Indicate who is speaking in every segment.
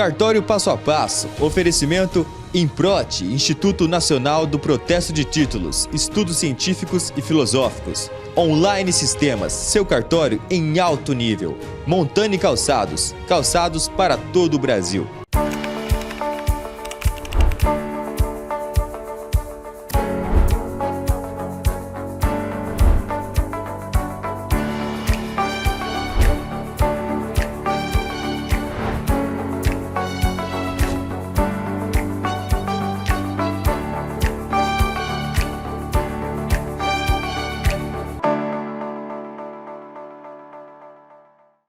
Speaker 1: Cartório Passo a Passo. Oferecimento Improte, Instituto Nacional do Protesto de Títulos, Estudos Científicos e Filosóficos. Online Sistemas, seu cartório em alto nível. Montani Calçados, calçados para todo o Brasil.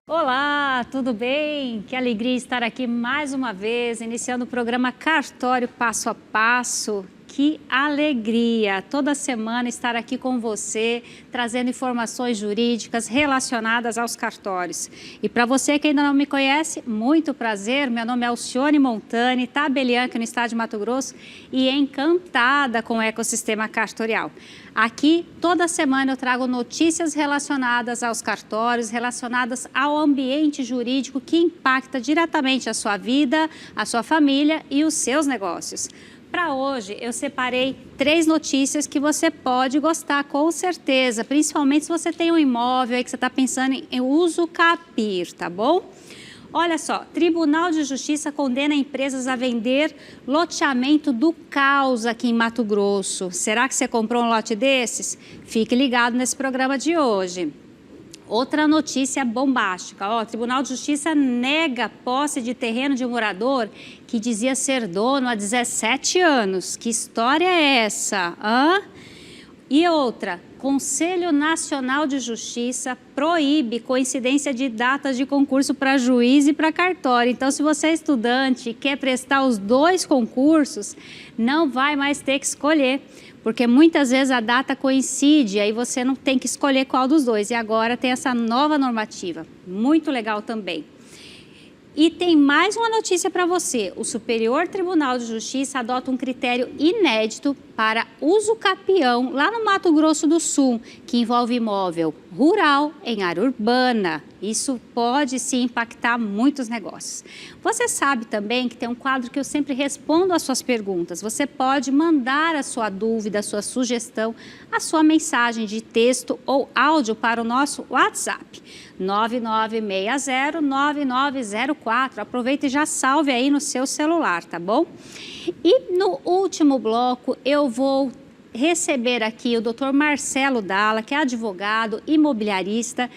Speaker 2: Olá, tudo bem? Que alegria estar aqui mais uma vez, iniciando o programa Cartório Passo a Passo. Que alegria! Toda semana estar aqui com você, trazendo informações jurídicas relacionadas aos cartórios. E para você que ainda não me conhece, muito prazer, meu nome é Alcione Montani, tabeliã aqui no estado de Mato Grosso e encantada com o ecossistema cartorial. Aqui, toda semana eu trago notícias relacionadas aos cartórios, relacionadas ao ambiente jurídico que impacta diretamente a sua vida, a sua família e os seus negócios. Para hoje, eu separei 3 notícias que você pode gostar com certeza, principalmente se você tem um imóvel aí que você está pensando em usucapir, tá bom? Olha só, Tribunal de Justiça condena empresas a vender loteamento do caos aqui em Mato Grosso. Será que você comprou um lote desses? Fique ligado nesse programa de hoje. Outra notícia bombástica, ó, Tribunal de Justiça nega posse de terreno de um morador que dizia ser dono há 17 anos. Que história é essa? Hã? E outra, Conselho Nacional de Justiça proíbe coincidência de datas de concurso para juiz e para cartório. Então, se você é estudante e quer prestar os 2 concursos, não vai mais ter que escolher, porque muitas vezes a data coincide, aí você não tem que escolher qual dos 2. E agora tem essa nova normativa, muito legal também. E tem mais uma notícia para você. O Superior Tribunal de Justiça adota um critério inédito para usucapião lá no Mato Grosso do Sul, que envolve imóvel rural em área urbana. Isso pode sim impactar muitos negócios. Você sabe também que tem um quadro que eu sempre respondo às suas perguntas. Você pode mandar a sua dúvida, a sua sugestão, a sua mensagem de texto ou áudio para o nosso WhatsApp. 9960-9904. Aproveita e já salve aí no seu celular, tá bom? E no último bloco eu vou receber aqui o Dr. Marcelo Dalla, que é advogado imobiliarista,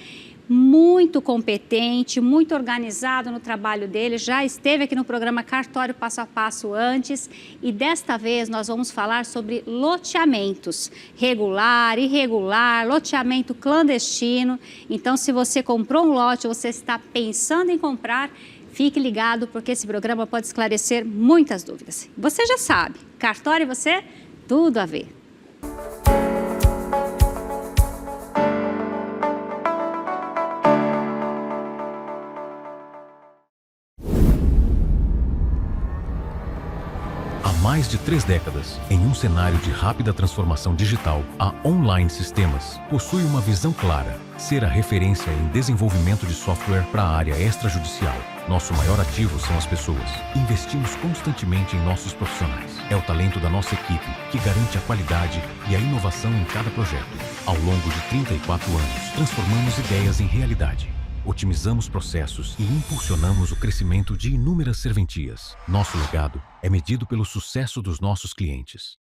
Speaker 2: muito competente, muito organizado no trabalho dele, já esteve aqui no programa Cartório Passo a Passo antes e desta vez nós vamos falar sobre loteamentos, regular, irregular, loteamento clandestino. Então, se você comprou um lote, você está pensando em comprar, fique ligado porque esse programa pode esclarecer muitas dúvidas. Você já sabe, cartório e você, tudo a ver.
Speaker 3: Mais de 3 décadas, em um cenário de rápida transformação digital, a Online Sistemas possui uma visão clara: ser a referência em desenvolvimento de software para a área extrajudicial. Nosso maior ativo são as pessoas. Investimos constantemente em nossos profissionais. É o talento da nossa equipe que garante a qualidade e a inovação em cada projeto. Ao longo de 34 anos, transformamos ideias em realidade. Otimizamos processos e impulsionamos o crescimento de inúmeras serventias. Nosso legado é medido pelo sucesso dos nossos clientes.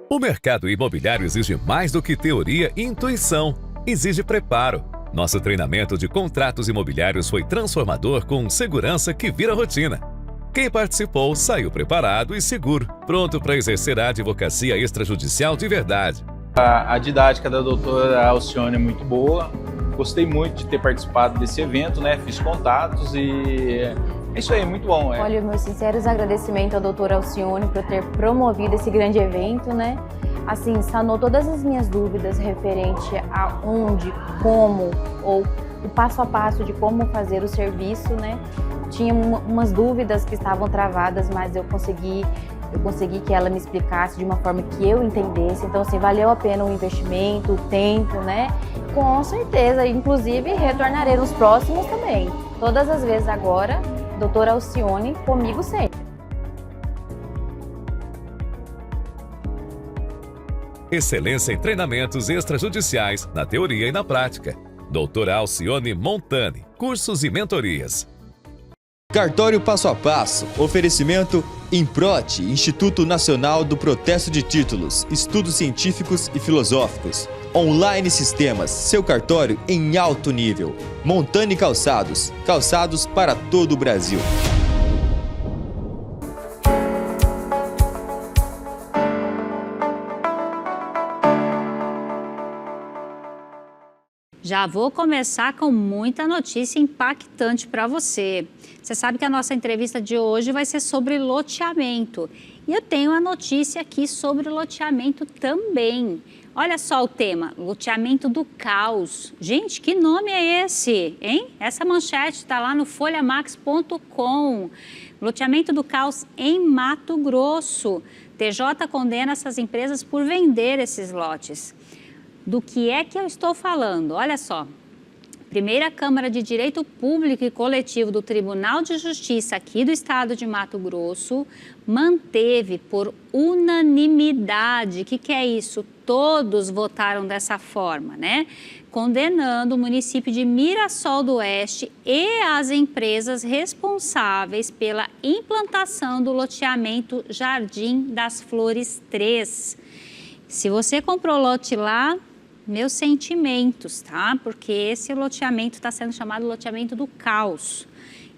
Speaker 4: O mercado imobiliário exige mais do que teoria e intuição. Exige preparo. Nosso treinamento de contratos imobiliários foi transformador com segurança que vira rotina. Quem participou saiu preparado e seguro, pronto para exercer a advocacia extrajudicial de verdade.
Speaker 5: A didática da doutora Alcione é muito boa, gostei muito de ter participado desse evento, né? Fiz contatos e é isso aí, muito bom.
Speaker 6: Olha, meus sinceros agradecimentos ao Dr. Alcione por ter promovido esse grande evento, né? Assim, sanou todas as minhas dúvidas referente a onde, como, ou o passo a passo de como fazer o serviço, né? Tinha umas dúvidas que estavam travadas, mas eu consegui que ela me explicasse de uma forma que eu entendesse. Então, assim, valeu a pena o investimento, o tempo, né? Com certeza, inclusive, retornarei nos próximos também. Todas as vezes agora, doutora Alcione, comigo sempre.
Speaker 4: Excelência em treinamentos extrajudiciais, na teoria e na prática. Doutora Alcione Montani, cursos e mentorias.
Speaker 1: Cartório Passo a Passo, oferecimento Improte, Instituto Nacional do Protesto de Títulos, Estudos Científicos e Filosóficos. Online Sistemas, seu cartório em alto nível. Montani Calçados, calçados para todo o Brasil.
Speaker 2: Já vou começar com muita notícia impactante para você. Você sabe que a nossa entrevista de hoje vai ser sobre loteamento. E eu tenho uma notícia aqui sobre loteamento também. Olha só o tema, loteamento do caos. Gente, que nome é esse, hein? Essa manchete está lá no folhamax.com. Loteamento do caos em Mato Grosso. TJ condena essas empresas por vender esses lotes. Do que é que eu estou falando? Olha só, Primeira Câmara de Direito Público e Coletivo do Tribunal de Justiça aqui do estado de Mato Grosso manteve por unanimidade, o que é isso? Todos votaram dessa forma, né? Condenando o município de Mirassol do Oeste e as empresas responsáveis pela implantação do loteamento Jardim das Flores 3. Se você comprou lote lá, meus sentimentos, tá? Porque esse loteamento está sendo chamado loteamento do caos.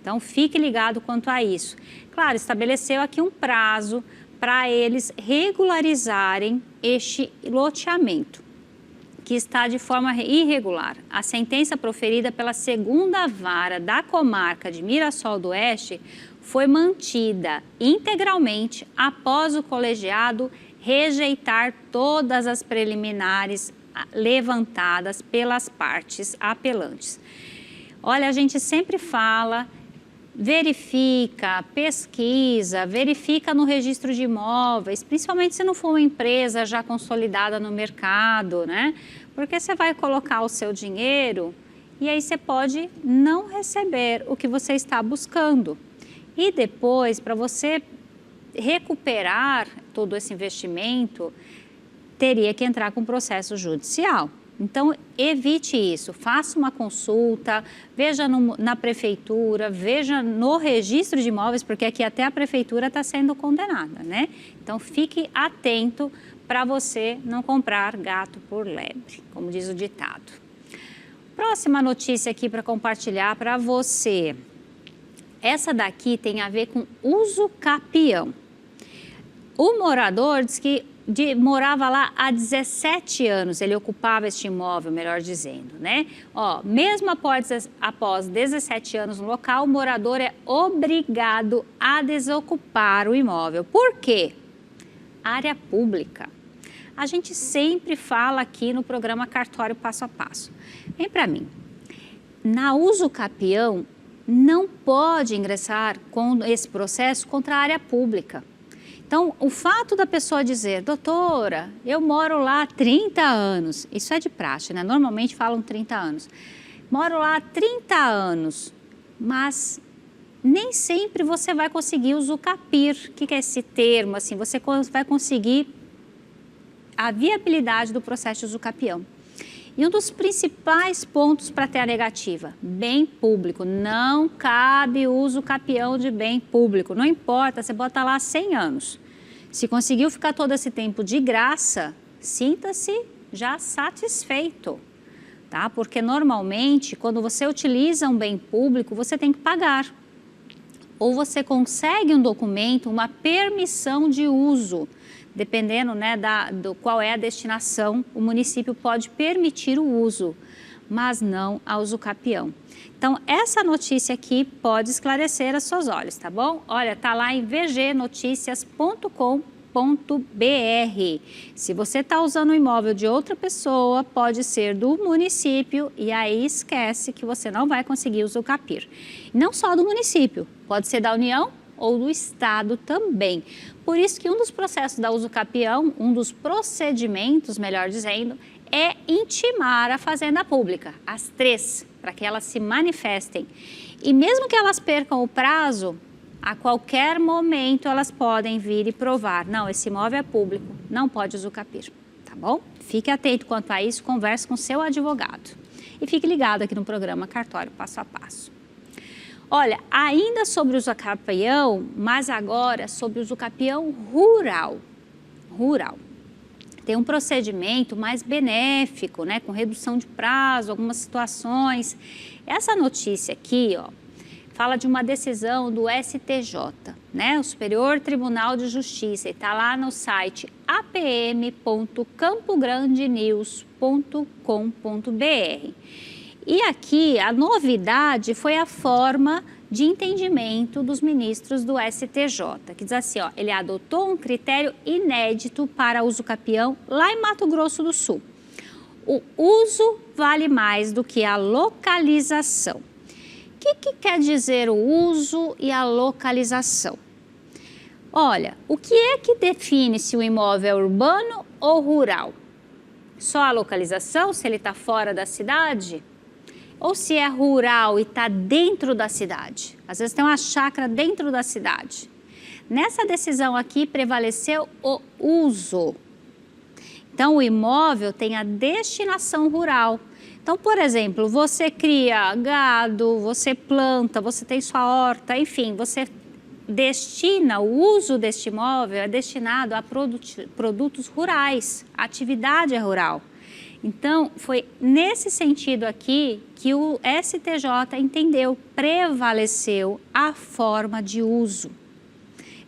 Speaker 2: Então, fique ligado quanto a isso. Claro, estabeleceu aqui um prazo para eles regularizarem este loteamento, que está de forma irregular. A sentença proferida pela segunda vara da comarca de Mirassol do Oeste foi mantida integralmente após o colegiado rejeitar todas as preliminares levantadas pelas partes apelantes. Olha, a gente sempre fala, verifica, pesquisa, verifica no registro de imóveis, principalmente se não for uma empresa já consolidada no mercado, né? Porque você vai colocar o seu dinheiro e aí você pode não receber o que você está buscando. E depois, para você recuperar todo esse investimento, teria que entrar com processo judicial. Então, evite isso, faça uma consulta, veja na prefeitura, veja no registro de imóveis, porque aqui até a prefeitura está sendo condenada, né? Então, fique atento para você não comprar gato por lebre, como diz o ditado. Próxima notícia aqui para compartilhar para você. Essa daqui tem a ver com uso capião. O morador diz que morava lá há 17 anos, ele ocupava este imóvel, melhor dizendo, né? Ó, mesmo após 17 anos no local, o morador é obrigado a desocupar o imóvel. Por quê? Área pública. A gente sempre fala aqui no programa Cartório Passo a Passo. Vem para mim. Na uso capião, não pode ingressar com esse processo contra a área pública. Então, o fato da pessoa dizer, doutora, eu moro lá há 30 anos, isso é de praxe, né? Normalmente falam 30 anos. Moro lá há 30 anos, mas nem sempre você vai conseguir usucapir. O que é esse termo? Assim, você vai conseguir a viabilidade do processo de usucapião. E um dos principais pontos para ter a negativa, bem público, não cabe uso capião de bem público, não importa, você bota lá 100 anos. Se conseguiu ficar todo esse tempo de graça, sinta-se já satisfeito, tá? Porque normalmente, quando você utiliza um bem público, você tem que pagar. Ou você consegue um documento, uma permissão de uso, dependendo, né, qual é a destinação, o município pode permitir o uso. mas não a usucapião. Então, essa notícia aqui pode esclarecer os seus olhos, tá bom? Olha, tá lá em vgnoticias.com.br. Se você está usando o imóvel de outra pessoa, pode ser do município e aí esquece que você não vai conseguir usucapir. Não só do município, pode ser da União ou do Estado também. Por isso que um dos processos da usucapião, um dos procedimentos, melhor dizendo, é intimar a Fazenda Pública, as 3, para que elas se manifestem. E mesmo que elas percam o prazo, a qualquer momento elas podem vir e provar, não, esse imóvel é público, não pode usucapir, tá bom? Fique atento quanto a isso, converse com seu advogado. E fique ligado aqui no programa Cartório Passo a Passo. Olha, ainda sobre o usucapião, mas agora sobre o usucapião rural. Tem um procedimento mais benéfico, né, com redução de prazo, algumas situações. Essa notícia aqui, ó, fala de uma decisão do STJ, né, o Superior Tribunal de Justiça, e está lá no site apm.campograndenews.com.br. E aqui a novidade foi a forma de entendimento dos ministros do STJ, que diz assim, ó, ele adotou um critério inédito para usucapião lá em Mato Grosso do Sul. O uso vale mais do que a localização. O que quer dizer o uso e a localização? Olha, o que é que define se o imóvel é urbano ou rural? Só a localização, se ele está fora da cidade? Ou se é rural e está dentro da cidade? Às vezes tem uma chácara dentro da cidade. Nessa decisão aqui prevaleceu o uso. Então, o imóvel tem a destinação rural. Então, por exemplo, você cria gado, você planta, você tem sua horta, enfim, você destina, o uso deste imóvel é destinado a produtos rurais, a atividade é rural. Então, foi nesse sentido aqui que o STJ entendeu, prevaleceu a forma de uso.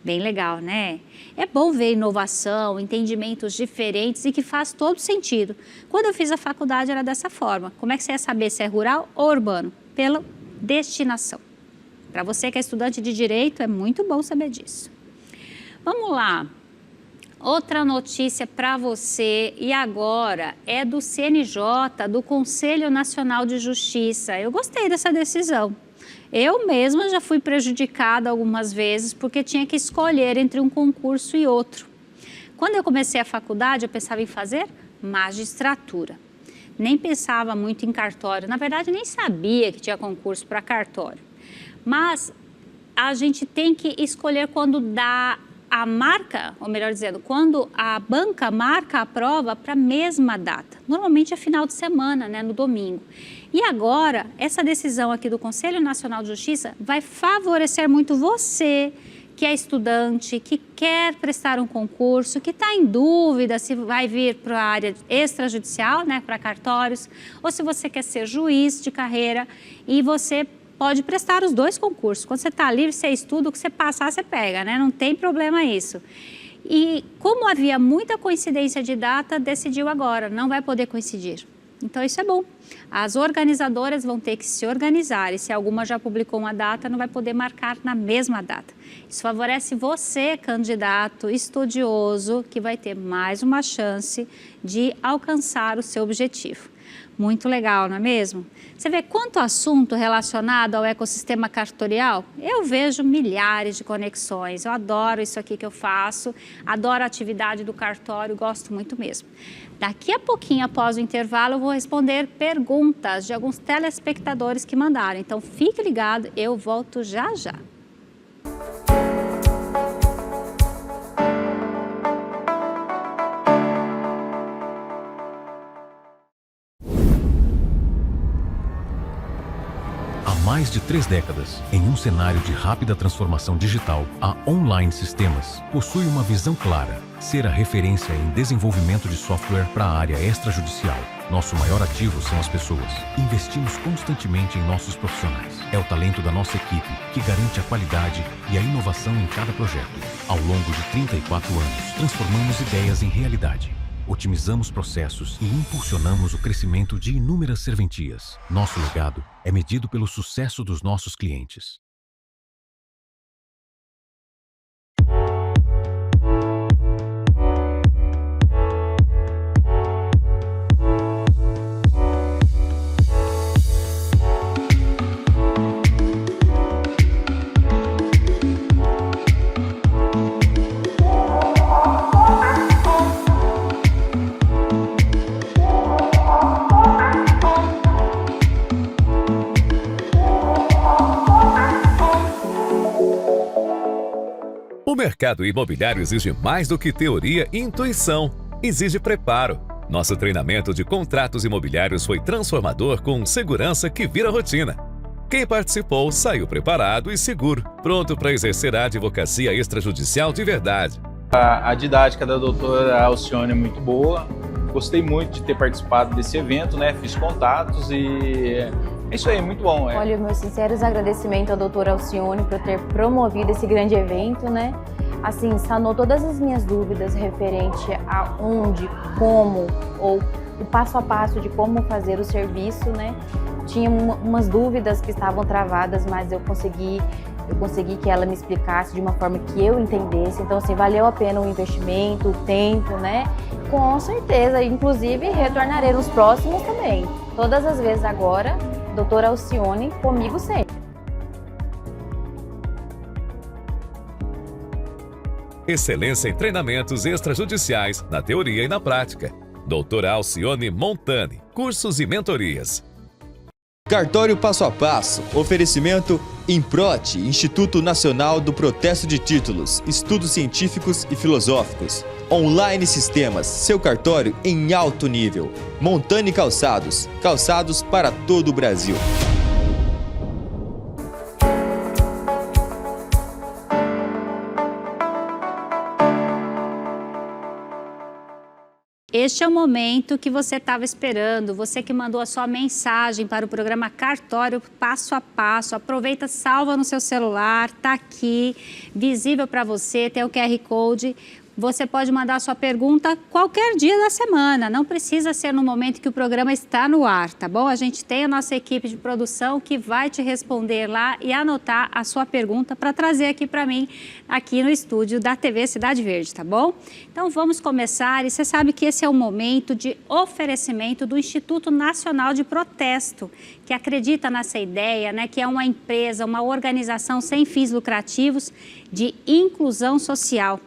Speaker 2: Bem legal, né? É bom ver inovação, entendimentos diferentes e que faz todo sentido. Quando eu fiz a faculdade era dessa forma. Como é que você ia saber se é rural ou urbano? Pela destinação. Para você que é estudante de Direito, é muito bom saber disso. Vamos lá. Outra notícia para você, e agora é do CNJ, do Conselho Nacional de Justiça. Eu gostei dessa decisão. Eu mesma já fui prejudicada algumas vezes porque tinha que escolher entre um concurso e outro. Quando eu comecei a faculdade, eu pensava em fazer magistratura. Nem pensava muito em cartório. Na verdade, nem sabia que tinha concurso para cartório. Mas a gente tem que escolher quando dá a marca, ou melhor dizendo, quando a banca marca a prova para a mesma data. Normalmente é final de semana, né, no domingo. E agora, essa decisão aqui do Conselho Nacional de Justiça vai favorecer muito você, que é estudante, que quer prestar um concurso, que está em dúvida se vai vir para a área extrajudicial, né, para cartórios, ou se você quer ser juiz de carreira e você pode prestar os 2 concursos. Quando você está livre, você estuda, o que você passar, você pega, né? Não tem problema isso. E como havia muita coincidência de data, decidiu agora, não vai poder coincidir. Então, isso é bom. As organizadoras vão ter que se organizar e se alguma já publicou uma data, não vai poder marcar na mesma data. Isso favorece você, candidato, estudioso, que vai ter mais uma chance de alcançar o seu objetivo. Muito legal, não é mesmo? Você vê quanto assunto relacionado ao ecossistema cartorial? Eu vejo milhares de conexões. Eu adoro isso aqui que eu faço, adoro a atividade do cartório, gosto muito mesmo. Daqui a pouquinho, após o intervalo, eu vou responder perguntas de alguns telespectadores que mandaram. Então, fique ligado, eu volto já já.
Speaker 3: Mais de 3 décadas, em um cenário de rápida transformação digital, a Online Sistemas possui uma visão clara: ser a referência em desenvolvimento de software para a área extrajudicial. Nosso maior ativo são as pessoas. Investimos constantemente em nossos profissionais. É o talento da nossa equipe que garante a qualidade e a inovação em cada projeto. Ao longo de 34 anos, transformamos ideias em realidade. otimizamos processos e impulsionamos o crescimento de inúmeras serventias. Nosso legado é medido pelo sucesso dos nossos clientes.
Speaker 4: O mercado imobiliário exige mais do que teoria e intuição. Exige preparo. Nosso treinamento de contratos imobiliários foi transformador com segurança que vira rotina. Quem participou saiu preparado e seguro, pronto para exercer a advocacia extrajudicial de verdade.
Speaker 5: A didática da doutora Alcione é muito boa. Gostei muito de ter participado desse evento, né? Fiz contatos e é isso aí, muito bom.
Speaker 6: Olha, meus sinceros agradecimentos à doutora Alcione por ter promovido esse grande evento, né? Assim, sanou todas as minhas dúvidas referente a onde, como ou o passo a passo de como fazer o serviço, né? Tinha umas dúvidas que estavam travadas, mas eu consegui que ela me explicasse de uma forma que eu entendesse. Então, assim, valeu a pena o investimento, o tempo, né? Com certeza, inclusive, retornarei nos próximos também. Todas as vezes agora, doutora Alcione comigo sempre.
Speaker 4: Excelência em treinamentos extrajudiciais, na teoria e na prática. Doutora Alcione Montani, cursos e mentorias.
Speaker 1: Cartório Passo a Passo, oferecimento Improte, Instituto Nacional do Protesto de Títulos, Estudos Científicos e Filosóficos. Online Sistemas, seu cartório em alto nível. Montani Calçados, calçados para todo o Brasil.
Speaker 2: Este é o momento que você estava esperando, você que mandou a sua mensagem para o programa Cartório Passo a Passo. Aproveita, salva no seu celular, tá aqui, visível para você, tem o QR Code. Você pode mandar a sua pergunta qualquer dia da semana, não precisa ser no momento que o programa está no ar, tá bom? A gente tem a nossa equipe de produção que vai te responder lá e anotar a sua pergunta para trazer aqui para mim, aqui no estúdio da TV Cidade Verde, tá bom? Então vamos começar e você sabe que esse é o momento de oferecimento do Instituto Nacional de Protesto, que acredita nessa ideia, né, que é uma empresa, uma organização sem fins lucrativos de inclusão social.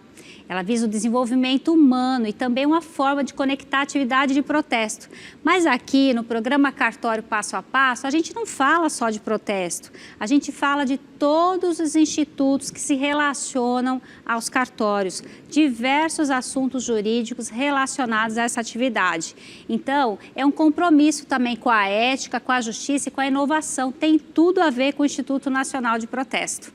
Speaker 2: Ela visa o desenvolvimento humano e também uma forma de conectar a atividade de protesto. Mas aqui no programa Cartório Passo a Passo, a gente não fala só de protesto. A gente fala de todos os institutos que se relacionam aos cartórios, diversos assuntos jurídicos relacionados a essa atividade. Então, é um compromisso também com a ética, com a justiça e com a inovação. Tem tudo a ver com o Instituto Nacional de Protesto.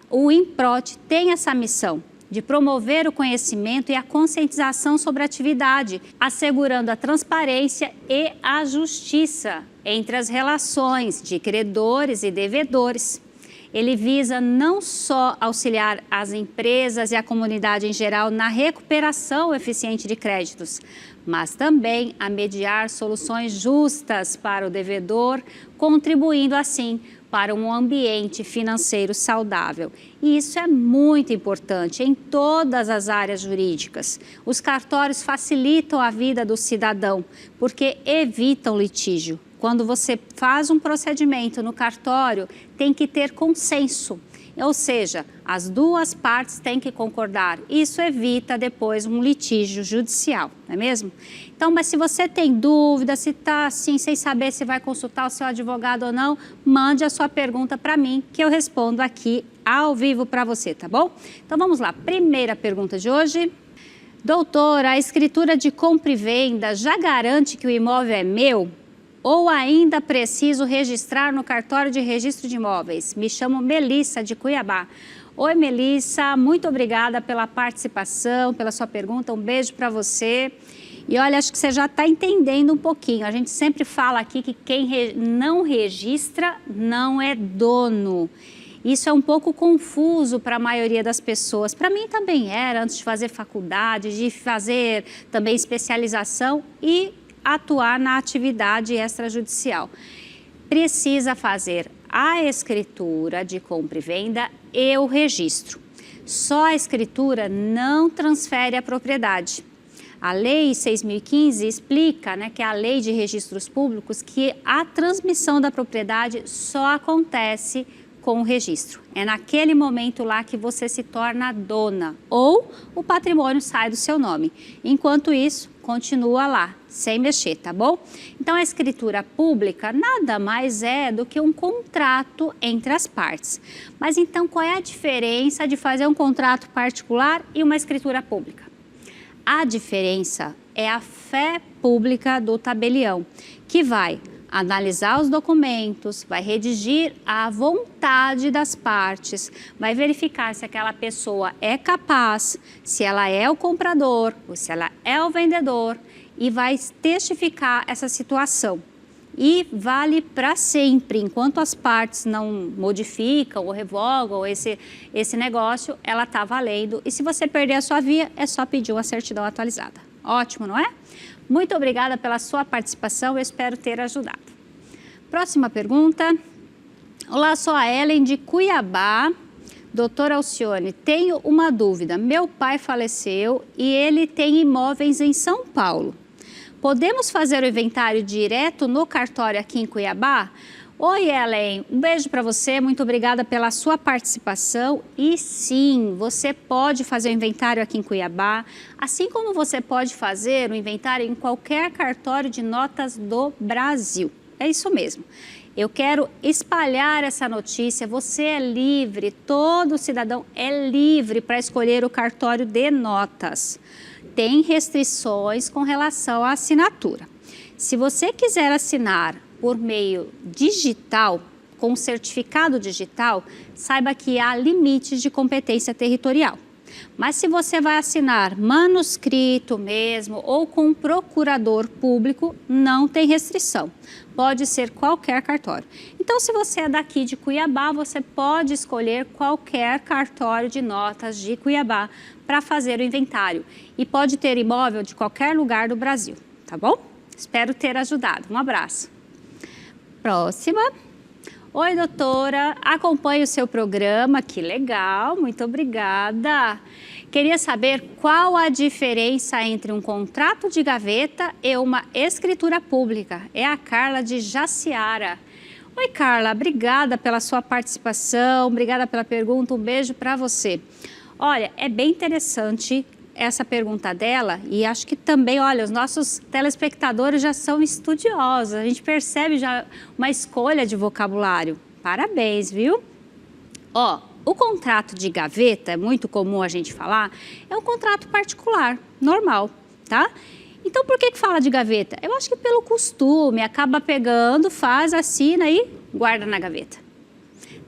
Speaker 2: O Improte tem essa missão de promover o conhecimento e a conscientização sobre a atividade, assegurando a transparência e a justiça entre as relações de credores e devedores. Ele visa não só auxiliar as empresas e a comunidade em geral na recuperação eficiente de créditos, mas também a mediar soluções justas para o devedor, contribuindo assim para um ambiente financeiro saudável. E isso é muito importante em todas as áreas jurídicas. Os cartórios facilitam a vida do cidadão, porque evitam litígio. Quando você faz um procedimento no cartório, tem que ter consenso. Ou seja, as duas partes têm que concordar. Isso evita depois um litígio judicial, não é mesmo? Então, mas se você tem dúvida, se está assim, sem saber se vai consultar o seu advogado ou não, mande a sua pergunta para mim, que eu respondo aqui ao vivo para você, tá bom? Então, vamos lá. Primeira pergunta de hoje. Doutora, a escritura de compra e venda já garante que o imóvel é meu? Ou ainda preciso registrar no cartório de registro de imóveis? Me chamo Melissa, de Cuiabá. Oi, Melissa, muito obrigada pela participação, pela sua pergunta. Um beijo para você. E olha, acho que você já está entendendo um pouquinho. A gente sempre fala aqui que quem não registra não é dono. Isso é um pouco confuso para a maioria das pessoas. Para mim também era, antes de fazer faculdade, de fazer também especialização e atuar na atividade extrajudicial. Precisa fazer a escritura de compra e venda e o registro. Só a escritura não transfere a propriedade. A Lei 6.015 explica, né, que é a Lei de Registros Públicos, que a transmissão da propriedade só acontece com o registro. É naquele momento lá que você se torna dona ou o patrimônio sai do seu nome. Enquanto isso, continua lá, sem mexer, tá bom? Então, a escritura pública nada mais é do que um contrato entre as partes. Mas então, qual é a diferença de fazer um contrato particular e uma escritura pública? A diferença é a fé pública do tabelião, que vai analisar os documentos, vai redigir a vontade das partes, vai verificar se aquela pessoa é capaz, se ela é o comprador ou se ela é o vendedor e vai testificar essa situação. E vale para sempre, enquanto as partes não modificam ou revogam esse negócio, ela está valendo. E se você perder a sua via, é só pedir uma certidão atualizada. Ótimo, não é? Muito obrigada pela sua participação, eu espero ter ajudado. Próxima pergunta. Olá, sou a Ellen de Cuiabá. Doutora Alcione, tenho uma dúvida. Meu pai faleceu e ele tem imóveis em São Paulo. Podemos fazer o inventário direto no cartório aqui em Cuiabá? Oi, Ellen, um beijo para você, muito obrigada pela sua participação. E sim, você pode fazer o inventário aqui em Cuiabá, assim como você pode fazer o inventário em qualquer cartório de notas do Brasil. É isso mesmo. Eu quero espalhar essa notícia, você é livre, todo cidadão é livre para escolher o cartório de notas. Tem restrições com relação à assinatura. Se você quiser assinar por meio digital, com certificado digital, saiba que há limites de competência territorial. Mas se você vai assinar manuscrito mesmo ou com um procurador público, não tem restrição. Pode ser qualquer cartório. Então, se você é daqui de Cuiabá, você pode escolher qualquer cartório de notas de Cuiabá para fazer o inventário. E pode ter imóvel de qualquer lugar do Brasil, tá bom? Espero ter ajudado. Um abraço. Próxima. Oi, doutora. Acompanho o seu programa. Que legal. Muito obrigada. Queria saber qual a diferença entre um contrato de gaveta e uma escritura pública. É a Carla de Jaciara. Oi, Carla. Obrigada pela sua participação. Obrigada pela pergunta. Um beijo para você. Olha, é bem interessante essa pergunta dela e acho que também, olha, os nossos telespectadores já são estudiosos, a gente percebe já uma escolha de vocabulário. Parabéns, viu? Ó, o contrato de gaveta, é muito comum a gente falar, é um contrato particular, normal, tá? Então, por que fala de gaveta? Eu acho que pelo costume, acaba pegando, faz, assina e guarda na gaveta.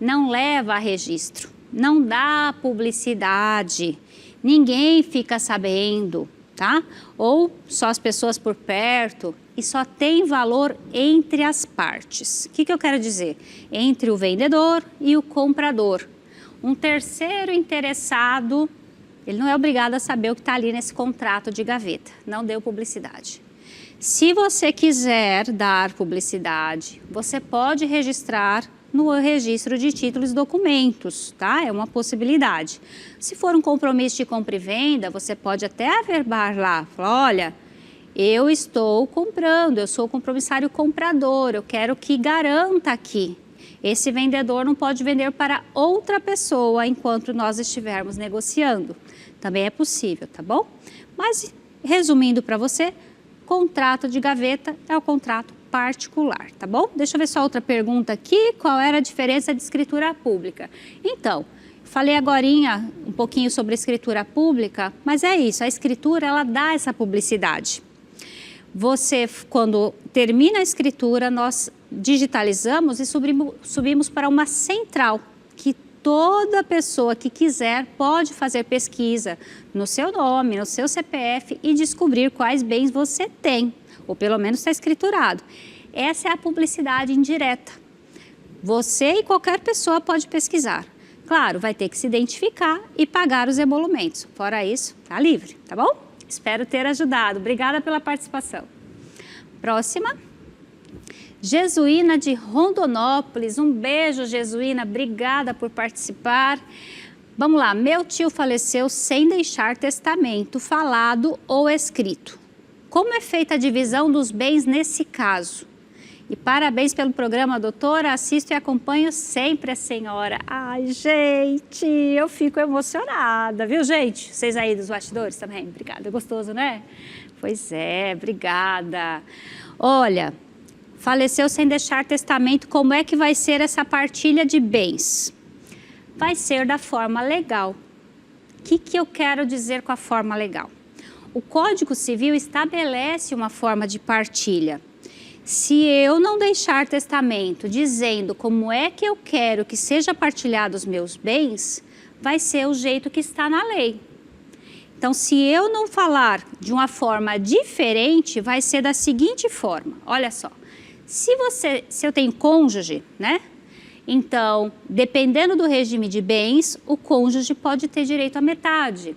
Speaker 2: Não leva a registro, não dá publicidade. Ninguém fica sabendo, tá? Ou só as pessoas por perto e só tem valor entre as partes. O que eu quero dizer? Entre o vendedor e o comprador. Um terceiro interessado, ele não é obrigado a saber o que está ali nesse contrato de gaveta. Não deu publicidade. Se você quiser dar publicidade, você pode registrar no registro de títulos e documentos, tá? É uma possibilidade. Se for um compromisso de compra e venda, você pode até averbar lá, falar, olha, eu estou comprando, eu sou o compromissário comprador, eu quero que garanta aqui. Esse vendedor não pode vender para outra pessoa enquanto nós estivermos negociando. Também é possível, tá bom? Mas, resumindo para você, contrato de gaveta é o contrato particular, tá bom? Deixa eu ver só outra pergunta aqui, qual era a diferença de escritura pública? Então, falei agorinha um pouquinho sobre a escritura pública, mas é isso, a escritura ela dá essa publicidade. Você, quando termina a escritura, nós digitalizamos e subimos para uma central, que toda pessoa que quiser pode fazer pesquisa no seu nome, no seu CPF e descobrir quais bens você tem, ou pelo menos está escriturado. Essa é a publicidade indireta. Você e qualquer pessoa pode pesquisar. Claro, vai ter que se identificar e pagar os emolumentos. Fora isso, tá livre, tá bom? Espero ter ajudado. Obrigada pela participação. Próxima. Jesuína de Rondonópolis. Um beijo, Jesuína. Obrigada por participar. Vamos lá. Meu tio faleceu sem deixar testamento falado ou escrito. Como é feita a divisão dos bens nesse caso? E parabéns pelo programa, doutora. Assisto e acompanho sempre a senhora. Ai, gente, eu fico emocionada, viu, gente? Vocês aí dos bastidores também? Obrigada. Gostoso, né? Pois é, obrigada. Olha, faleceu sem deixar testamento. Como é que vai ser essa partilha de bens? Vai ser da forma legal. O que eu quero dizer com a forma legal? O Código Civil estabelece uma forma de partilha. Se eu não deixar testamento dizendo como é que eu quero que seja partilhado os meus bens, vai ser o jeito que está na lei. Então, se eu não falar de uma forma diferente, vai ser da seguinte forma. Olha só, se eu tenho cônjuge, né? Então, dependendo do regime de bens, o cônjuge pode ter direito à metade.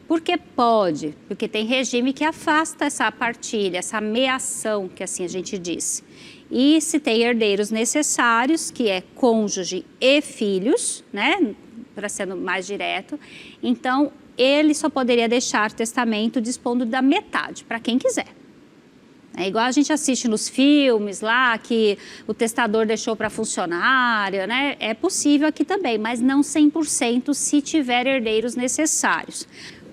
Speaker 2: Por que pode? Porque tem regime que afasta essa partilha, essa meação, que assim a gente diz. E se tem herdeiros necessários, que é cônjuge e filhos, né? Para sendo mais direto, então ele só poderia deixar testamento dispondo da metade, para quem quiser. É igual a gente assiste nos filmes lá, que o testador deixou para funcionário, né? É possível aqui também, mas não 100% se tiver herdeiros necessários.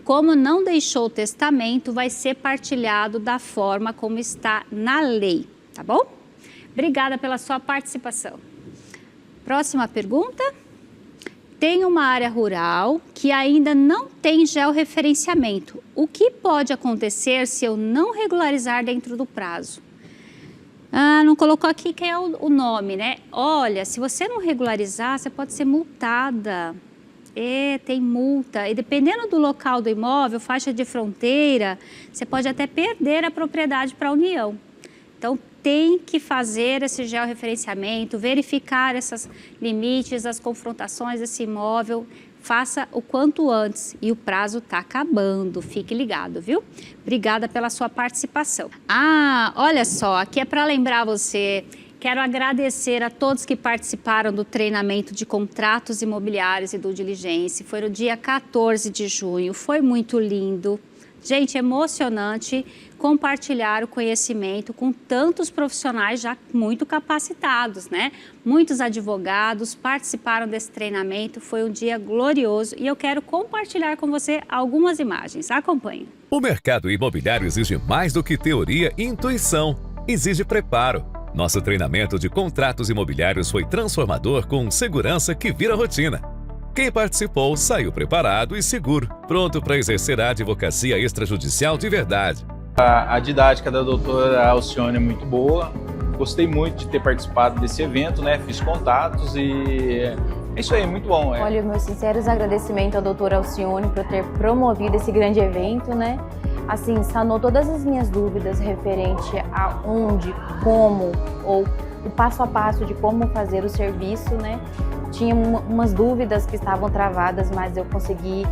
Speaker 2: Como não deixou o testamento, vai ser partilhado da forma como está na lei, tá bom? Obrigada pela sua participação. Próxima pergunta. Tem uma área rural que ainda não tem georreferenciamento. O que pode acontecer se eu não regularizar dentro do prazo? Não colocou aqui quem é o nome, né? Olha, se você não regularizar, você pode ser multada. Tem multa. E dependendo do local do imóvel, faixa de fronteira, você pode até perder a propriedade para a União. Então, tem que fazer esse georreferenciamento, verificar esses limites, as confrontações desse imóvel, faça o quanto antes. E o prazo está acabando, fique ligado, viu? Obrigada pela sua participação. Olha só, aqui é para lembrar você, quero agradecer a todos que participaram do treinamento de contratos imobiliários e due diligence. Foi no dia 14 de junho, foi muito lindo. Gente, emocionante compartilhar o conhecimento com tantos profissionais já muito capacitados, né? Muitos advogados participaram desse treinamento, foi um dia glorioso e eu quero compartilhar com você algumas imagens. Acompanhe.
Speaker 4: O mercado imobiliário exige mais do que teoria e intuição, exige preparo. Nosso treinamento de contratos imobiliários foi transformador com segurança que vira rotina. Quem participou saiu preparado e seguro, pronto para exercer a advocacia extrajudicial de verdade.
Speaker 5: A didática da doutora Alcione é muito boa, gostei muito de ter participado desse evento, né? Fiz contatos e é isso aí, muito bom.
Speaker 6: Olha, meus sinceros agradecimentos ao doutora Alcione por ter promovido esse grande evento, né? Assim, sanou todas as minhas dúvidas referente a onde, como ou o passo a passo de como fazer o serviço, né? Tinha umas dúvidas que estavam travadas, mas eu consegui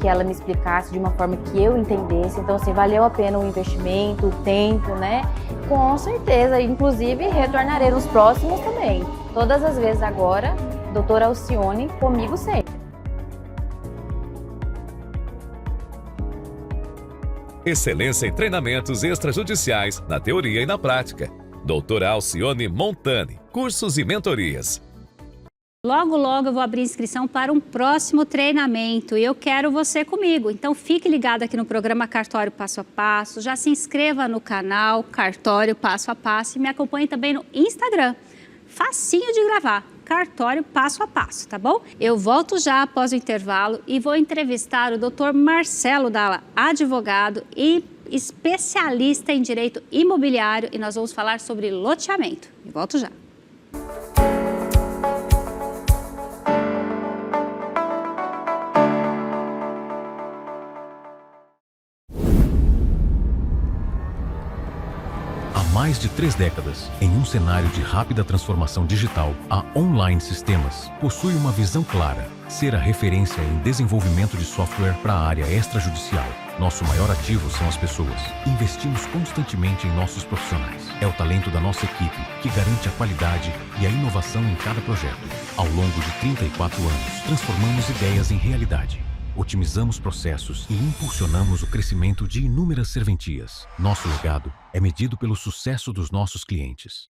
Speaker 6: que ela me explicasse de uma forma que eu entendesse. Então, assim, valeu a pena o investimento, o tempo, né? Com certeza, inclusive, retornarei nos próximos também. Todas as vezes agora, doutora Alcione, comigo sempre.
Speaker 4: Excelência em treinamentos extrajudiciais, na teoria e na prática. Doutora Alcione Montani, cursos e mentorias.
Speaker 2: Logo, logo eu vou abrir inscrição para um próximo treinamento e eu quero você comigo. Então fique ligado aqui no programa Cartório Passo a Passo, já se inscreva no canal Cartório Passo a Passo e me acompanhe também no Instagram. Facinho de gravar, Cartório Passo a Passo, tá bom? Eu volto já após o intervalo e vou entrevistar o Dr. Marcelo Dalla, advogado e especialista em direito imobiliário e nós vamos falar sobre loteamento. Eu volto já.
Speaker 3: Há mais de 3 décadas, em um cenário de rápida transformação digital, a Online Sistemas possui uma visão clara: ser a referência em desenvolvimento de software para a área extrajudicial. Nosso maior ativo são as pessoas. Investimos constantemente em nossos profissionais. É o talento da nossa equipe que garante a qualidade e a inovação em cada projeto. Ao longo de 34 anos, transformamos ideias em realidade. Otimizamos processos e impulsionamos o crescimento de inúmeras serventias. Nosso legado é medido pelo sucesso dos nossos clientes.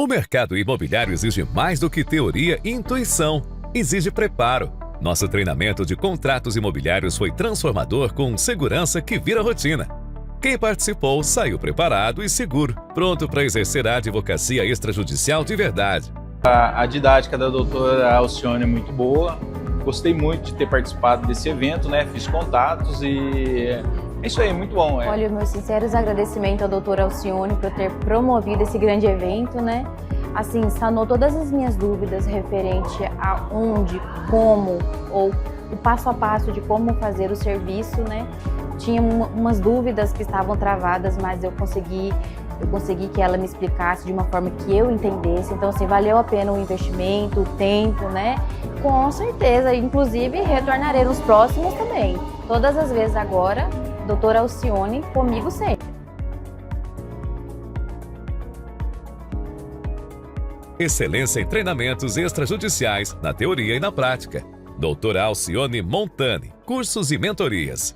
Speaker 4: O mercado imobiliário exige mais do que teoria e intuição. Exige preparo. Nosso treinamento de contratos imobiliários foi transformador com segurança que vira rotina. Quem participou saiu preparado e seguro, pronto para exercer a advocacia extrajudicial de verdade.
Speaker 5: A didática da doutora Alcione é muito boa. Gostei muito de ter participado desse evento, né? Fiz contatos e é isso aí, muito bom.
Speaker 6: Olha, meus sinceros agradecimentos à doutora Alcione por ter promovido esse grande evento, né? Assim, sanou todas as minhas dúvidas referente a onde, como ou o passo a passo de como fazer o serviço, né? Tinha umas dúvidas que estavam travadas, mas eu consegui que ela me explicasse de uma forma que eu entendesse. Então, assim, valeu a pena o investimento, o tempo, né? Com certeza, inclusive retornarei nos próximos também. Todas as vezes agora, doutora Alcione comigo sempre.
Speaker 4: Excelência em treinamentos extrajudiciais, na teoria e na prática. Doutora Alcione Montani, cursos e mentorias.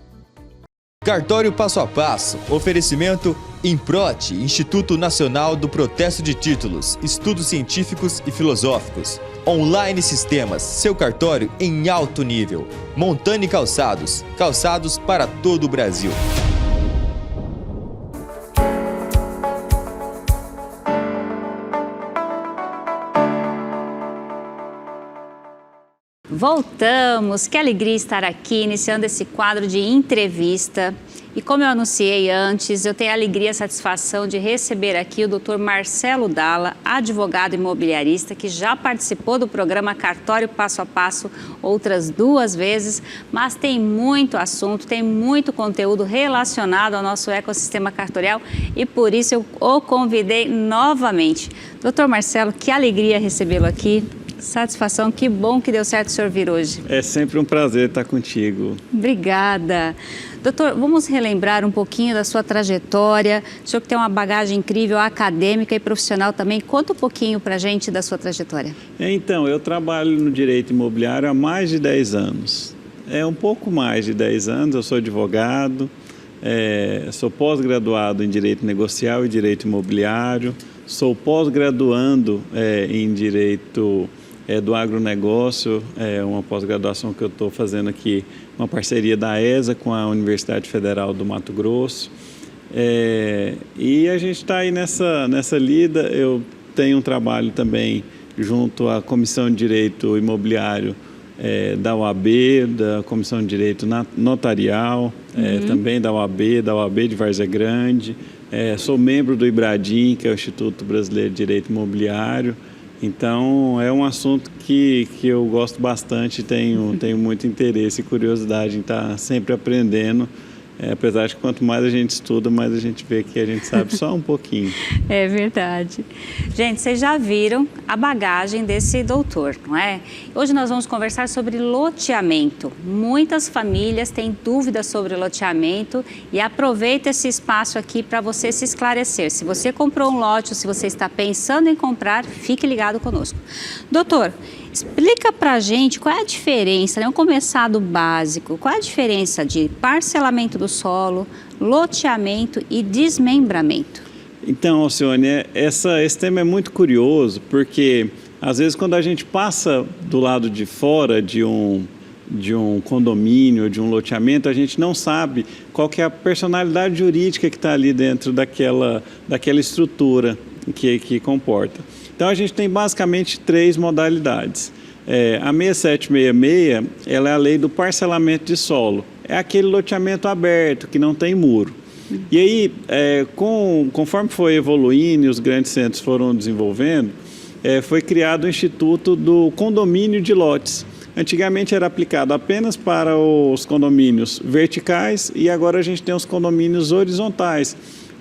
Speaker 1: Cartório Passo a Passo, oferecimento Improte, Instituto Nacional do Protesto de Títulos, Estudos Científicos e Filosóficos. Online Sistemas, seu cartório em alto nível. Montani Calçados, calçados para todo o Brasil.
Speaker 2: Voltamos, que alegria estar aqui, iniciando esse quadro de entrevista. E como eu anunciei antes, eu tenho a alegria e a satisfação de receber aqui o Dr. Marcelo Dalla, advogado imobiliarista, que já participou do programa Cartório Passo a Passo outras 2 vezes, mas tem muito assunto, tem muito conteúdo relacionado ao nosso ecossistema cartorial e por isso eu o convidei novamente. Dr. Marcelo, que alegria recebê-lo aqui. Satisfação, que bom que deu certo o senhor vir hoje.
Speaker 7: É sempre um prazer estar contigo.
Speaker 2: Obrigada. Doutor, vamos relembrar um pouquinho da sua trajetória. O senhor que tem uma bagagem incrível acadêmica e profissional também. Conta um pouquinho para a gente da sua trajetória.
Speaker 7: Então, eu trabalho no direito imobiliário há mais de 10 anos. É um pouco mais de 10 anos, eu sou advogado, sou pós-graduado em direito negocial e direito imobiliário, sou pós-graduando em direito do agronegócio, uma pós-graduação que eu estou fazendo aqui, uma parceria da ESA com a Universidade Federal do Mato Grosso. E a gente está aí nessa lida. Eu tenho um trabalho também junto à Comissão de Direito Imobiliário da OAB, da Comissão de Direito Notarial, também da OAB de Várzea Grande. Sou membro do IBRADIM, que é o Instituto Brasileiro de Direito Imobiliário. Então, é um assunto que eu gosto bastante, tenho muito interesse e curiosidade em estar sempre aprendendo, apesar de que quanto mais a gente estuda, mais a gente vê que a gente sabe só um pouquinho.
Speaker 2: É verdade. Gente, vocês já viram a bagagem desse doutor, não é? Hoje nós vamos conversar sobre loteamento. Muitas famílias têm dúvidas sobre loteamento e aproveita esse espaço aqui para você se esclarecer. Se você comprou um lote ou se você está pensando em comprar, fique ligado conosco. Doutor, explica pra gente qual é a diferença, né? Vamos começar do básico. Qual é a diferença de parcelamento do solo, loteamento e desmembramento?
Speaker 7: Então, Alcione, esse tema é muito curioso, porque às vezes quando a gente passa do lado de fora de um condomínio, de um loteamento, a gente não sabe qual que é a personalidade jurídica que está ali dentro daquela estrutura que comporta. Então, a gente tem basicamente 3 modalidades. A 6766, ela é a lei do parcelamento de solo. É aquele loteamento aberto, que não tem muro. E aí, conforme foi evoluindo e os grandes centros foram desenvolvendo, foi criado o Instituto do Condomínio de Lotes. Antigamente era aplicado apenas para os condomínios verticais e agora a gente tem os condomínios horizontais,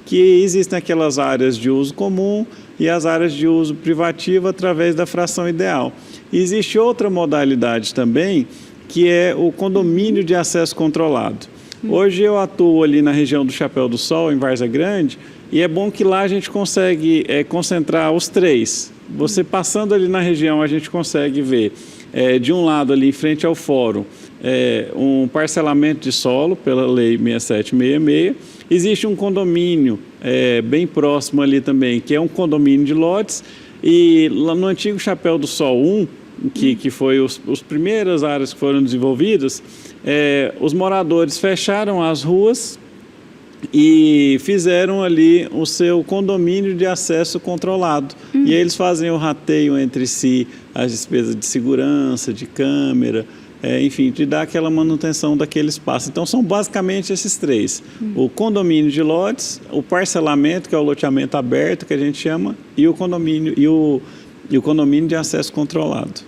Speaker 7: que existem aquelas áreas de uso comum e as áreas de uso privativo através da fração ideal. E existe outra modalidade também, que é o condomínio de acesso controlado. Hoje eu atuo ali na região do Chapéu do Sol, em Várzea Grande, e é bom que lá a gente consegue concentrar os 3. Você passando ali na região, a gente consegue ver, de um lado ali, em frente ao fórum, um parcelamento de solo pela lei 6766. Existe um condomínio bem próximo ali também, que é um condomínio de lotes, e lá no antigo Chapéu do Sol 1, que foi as primeiras áreas que foram desenvolvidas, os moradores fecharam as ruas e fizeram ali o seu condomínio de acesso controlado. E aí eles fazem o rateio entre si, as despesas de segurança, de câmera, enfim, de dar aquela manutenção daquele espaço. Então, são basicamente esses 3. O condomínio de lotes, o parcelamento, que é o loteamento aberto, que a gente chama, e o condomínio, e o condomínio de acesso controlado.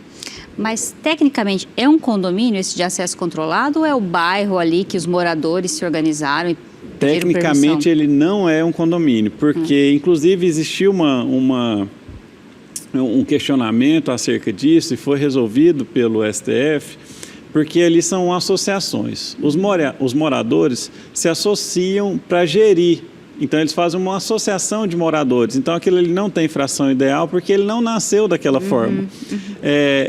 Speaker 2: Mas, tecnicamente, é um condomínio esse de acesso controlado ou é o bairro ali que os moradores se organizaram e pediram permissão?
Speaker 7: Tecnicamente, ele não é um condomínio, porque, inclusive, existiu um questionamento acerca disso e foi resolvido pelo STF, porque ali são associações. Os moradores se associam para gerir. Então, eles fazem uma associação de moradores. Então, aquilo ele não tem fração ideal porque ele não nasceu daquela forma.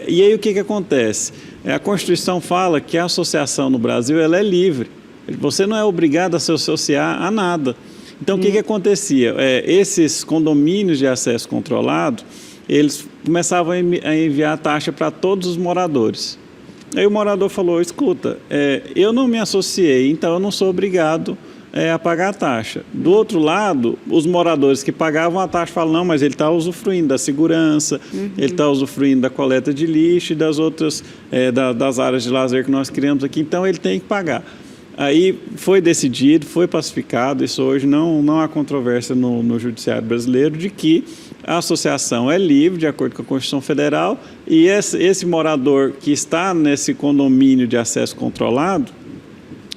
Speaker 7: E aí, o que acontece? A Constituição fala que a associação no Brasil ela é livre. Você não é obrigado a se associar a nada. Então, o que acontecia? Esses condomínios de acesso controlado, eles começavam a enviar taxa para todos os moradores. Aí o morador falou, escuta, eu não me associei, então eu não sou obrigado a pagar a taxa. Do outro lado, os moradores que pagavam a taxa falam, não, mas ele está usufruindo da segurança, ele está usufruindo da coleta de lixo e das outras, das áreas de lazer que nós criamos aqui, então ele tem que pagar. Aí foi decidido, foi pacificado, isso hoje não há controvérsia no Judiciário brasileiro, de que a associação é livre, de acordo com a Constituição Federal, e esse morador que está nesse condomínio de acesso controlado,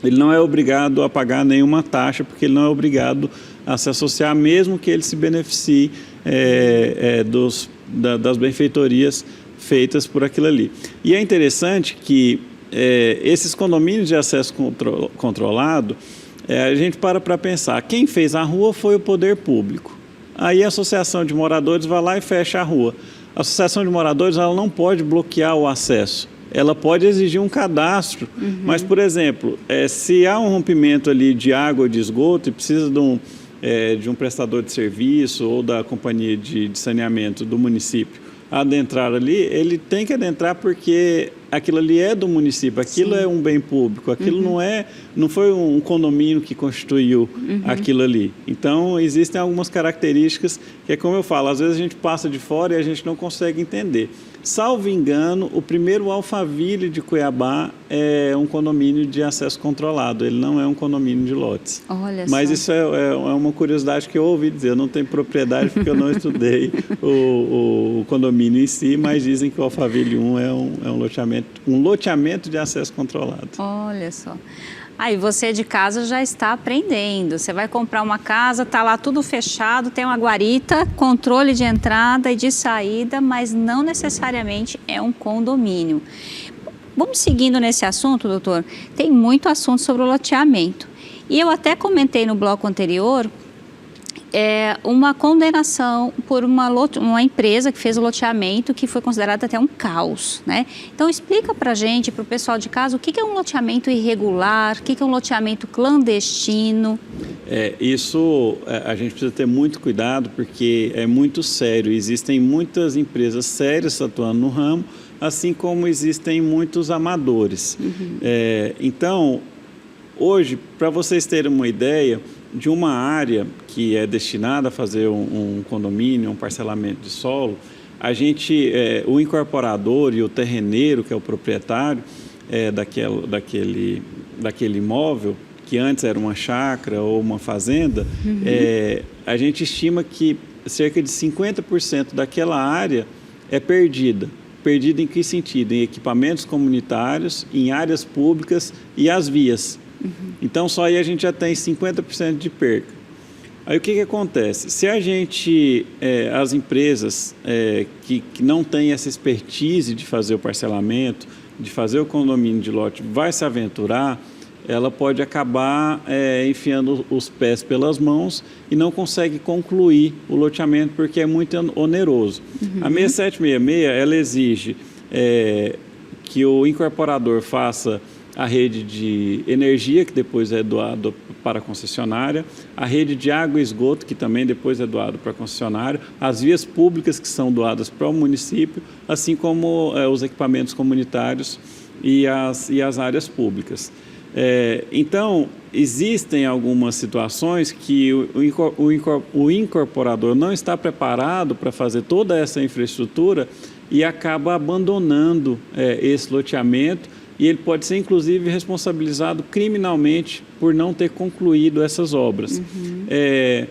Speaker 7: ele não é obrigado a pagar nenhuma taxa, porque ele não é obrigado a se associar, mesmo que ele se beneficie das benfeitorias feitas por aquilo ali. E é interessante que esses condomínios de acesso controlado, a gente para pensar, quem fez a rua foi o poder público. Aí a associação de moradores vai lá e fecha a rua. A associação de moradores ela não pode bloquear o acesso. Ela pode exigir um cadastro, mas, por exemplo, se há um rompimento ali de água ou de esgoto e precisa de um prestador de serviço ou da companhia de saneamento do município adentrar ali, ele tem que adentrar porque aquilo ali é do município, aquilo é um bem público, aquilo não foi um condomínio que constituiu aquilo ali. Então, existem algumas características que é como eu falo, às vezes a gente passa de fora e a gente não consegue entender. Salvo engano, o primeiro Alphaville de Cuiabá é um condomínio de acesso controlado, ele não é um condomínio de lotes.
Speaker 2: Olha
Speaker 7: Mas
Speaker 2: só.
Speaker 7: Isso é uma curiosidade que eu ouvi dizer, eu não tenho propriedade porque eu não estudei o condomínio em si, mas dizem que o Alphaville 1 é um loteamento de acesso controlado.
Speaker 2: Olha só. Aí você de casa já está aprendendo. Você vai comprar uma casa, está lá tudo fechado, tem uma guarita, controle de entrada e de saída, mas não necessariamente é um condomínio. Vamos seguindo nesse assunto, doutor. Tem muito assunto sobre o loteamento. E eu até comentei no bloco anterior uma condenação por uma empresa que fez o loteamento, que foi considerado até um caos, né? Então, explica para a gente, para o pessoal de casa, o que é um loteamento irregular, o que é um loteamento clandestino.
Speaker 7: Isso a gente precisa ter muito cuidado, porque é muito sério. Existem muitas empresas sérias atuando no ramo, assim como existem muitos amadores. Então, hoje, para vocês terem uma ideia de uma área que é destinada a fazer um condomínio, um parcelamento de solo, o incorporador e o terreneiro, que é o proprietário daquele imóvel, que antes era uma chácara ou uma fazenda, a gente estima que cerca de 50% daquela área é perdida. Perdida em que sentido? Em equipamentos comunitários, em áreas públicas e as vias. Então, só aí a gente já tem 50% de perca. Aí o que acontece? Se as empresas que não têm essa expertise de fazer o parcelamento, de fazer o condomínio de lote, vai se aventurar, ela pode acabar enfiando os pés pelas mãos e não consegue concluir o loteamento porque é muito oneroso. A 6766, ela exige que o incorporador faça a rede de energia, que depois é doado para a concessionária, a rede de água e esgoto, que também depois é doado para a concessionária, as vias públicas, que são doadas para o município, assim como os equipamentos comunitários e as áreas públicas. Então, existem algumas situações que o incorporador não está preparado para fazer toda essa infraestrutura e acaba abandonando esse loteamento, e ele pode ser, inclusive, responsabilizado criminalmente por não ter concluído essas obras. É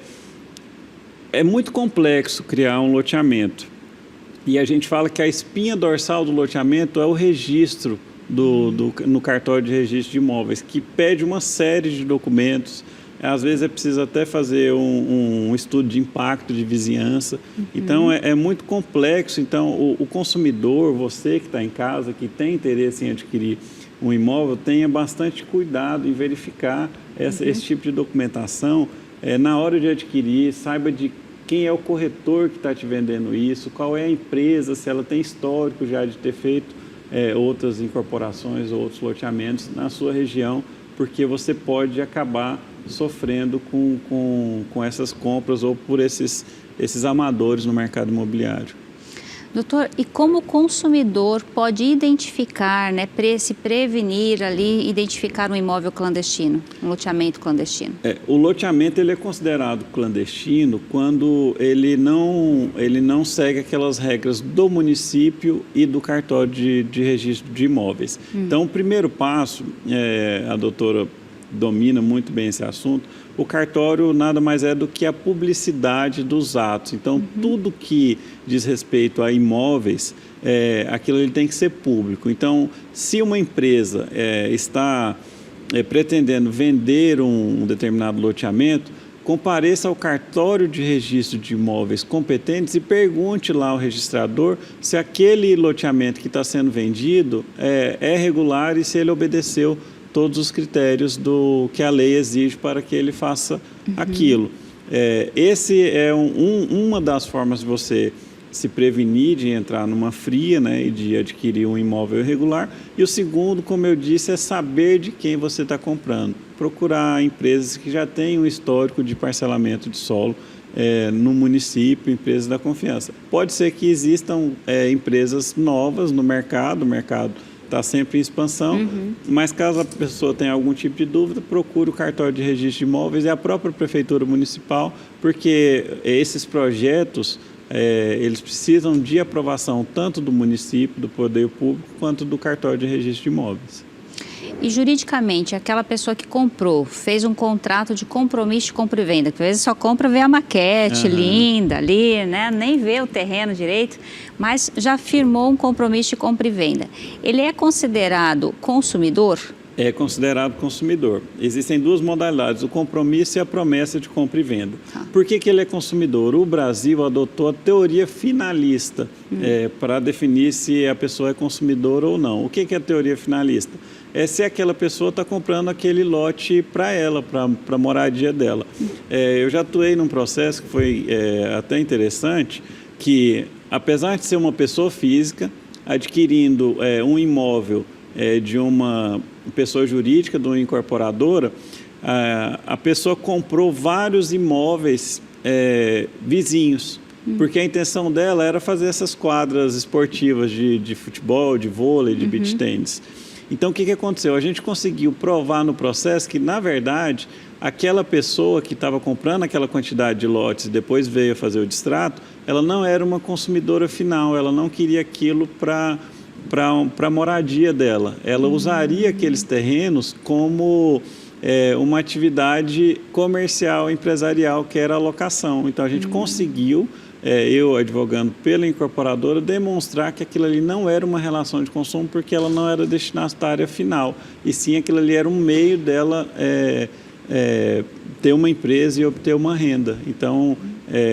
Speaker 7: muito complexo criar um loteamento. E a gente fala que a espinha dorsal do loteamento é o registro no cartório de registro de imóveis, que pede uma série de documentos. Às vezes é preciso até fazer um estudo de impacto de vizinhança. Então, é muito complexo. Então, o consumidor, você que está em casa, que tem interesse em adquirir um imóvel, tenha bastante cuidado em verificar esse tipo de documentação. Na hora de adquirir, saiba de quem é o corretor que está te vendendo isso, qual é a empresa, se ela tem histórico já de ter feito outras incorporações, outros loteamentos na sua região, porque você pode acabar sofrendo com essas compras ou por esses amadores no mercado imobiliário.
Speaker 2: Doutor, e como o consumidor pode identificar, se prevenir ali, identificar um imóvel clandestino, um loteamento clandestino?
Speaker 7: O loteamento ele é considerado clandestino quando ele não segue aquelas regras do município e do cartório de registro de imóveis. Então, o primeiro passo, a doutora domina muito bem esse assunto, o cartório nada mais é do que a publicidade dos atos. Então, tudo que diz respeito a imóveis, aquilo ele tem que ser público. Então, se uma empresa está pretendendo vender um determinado loteamento, compareça ao cartório de registro de imóveis competentes e pergunte lá ao registrador se aquele loteamento que está sendo vendido é regular e se ele obedeceu todos os critérios que a lei exige para que ele faça aquilo. Esse é uma das formas de você se prevenir de entrar numa fria, e de adquirir um imóvel irregular. E o segundo, como eu disse, é saber de quem você está comprando. Procurar empresas que já têm um histórico de parcelamento de solo no município, empresas da confiança. Pode ser que existam empresas novas no mercado, o mercado está sempre em expansão, mas caso a pessoa tenha algum tipo de dúvida, procure o cartório de registro de imóveis e a própria prefeitura municipal, porque esses projetos, eles precisam de aprovação tanto do município, do poder público, quanto do cartório de registro de imóveis.
Speaker 2: E juridicamente, aquela pessoa que comprou, fez um contrato de compromisso de compra e venda, que às vezes só compra, vê a maquete linda ali, nem vê o terreno direito, mas já firmou um compromisso de compra e venda. Ele é considerado consumidor?
Speaker 7: é considerado consumidor. Existem duas modalidades, o compromisso e a promessa de compra e venda. Por que ele é consumidor? O Brasil adotou a teoria finalista para definir se a pessoa é consumidora ou não. O que é a teoria finalista? É se aquela pessoa está comprando aquele lote para ela, para a moradia dela. Eu já atuei num processo que foi até interessante, que apesar de ser uma pessoa física, adquirindo um imóvel de uma pessoa jurídica, de uma incorporadora, a pessoa comprou vários imóveis vizinhos, porque a intenção dela era fazer essas quadras esportivas de futebol, de vôlei, de beach tênis. Então, o que aconteceu? A gente conseguiu provar no processo que, na verdade, aquela pessoa que estava comprando aquela quantidade de lotes e depois veio fazer o distrato, ela não era uma consumidora final, ela não queria aquilo para a moradia dela. Ela usaria aqueles terrenos como uma atividade comercial, empresarial, que era a locação. Então, a gente conseguiu, eu advogando pela incorporadora, demonstrar que aquilo ali não era uma relação de consumo, porque ela não era destinatária final, e sim aquilo ali era um meio dela ter uma empresa e obter uma renda. Então,